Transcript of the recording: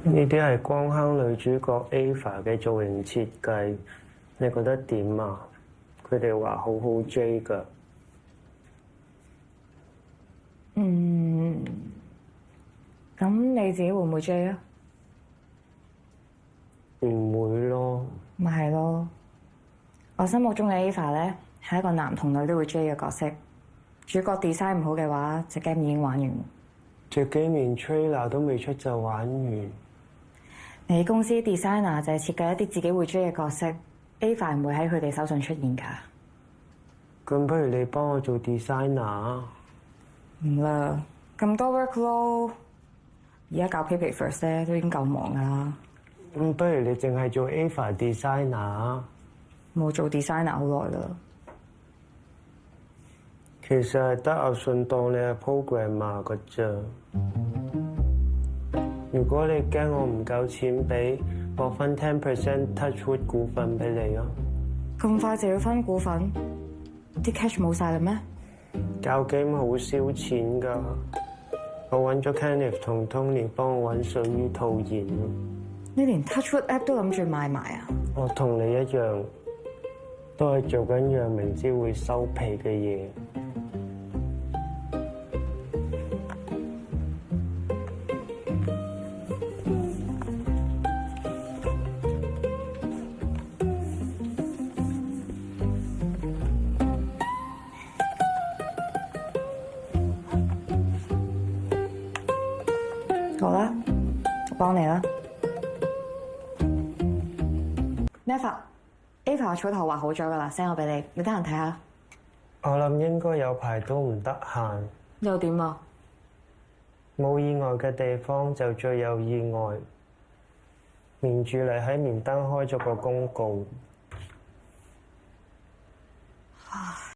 呢啲係光坑女主角 Ava 嘅造型設計，你覺得點啊？佢哋話好好追㗎。咁你自己會唔會追啊？唔會咯。咪係咯，我心目中嘅 Ava 咧係一個男同女都會追嘅角色。主角 design 唔好嘅話，隻 game 已經玩完。隻 game 連 trailer 都未出就玩完。你公司 designer 就係設計一啲自己會追嘅角色 ，Ava 唔會喺佢哋手上出現㗎。咁不如你幫我做 designer 啊？唔啦，咁多 workload，而家搞 Pay First 咧都已經夠忙㗎啦。咁不如你淨係做 Ava designer 啊？冇做 designer 好耐啦。其實係得阿信當你係 programmer 㗎咋。如果你驚我唔夠錢俾，我分 10% Touchwood 股份俾你啊！咁快就要分股份？啲 cash 冇晒啦咩？搞 game 好燒錢㗎。我揾咗 Kenneth 同 Tony 幫我揾水於套現。你連 Touchwood app 都諗住賣埋啊？我同你一樣，都係做緊樣明知會收皮嘅嘢。好啦，我幫你啦。Ava 草頭畫好咗噶啦，send 我俾你，你得閒睇下。我諗應該有排都唔得閒。又點啊？冇意外嘅地方就最有意外。連住嚟喺連登開咗個公告，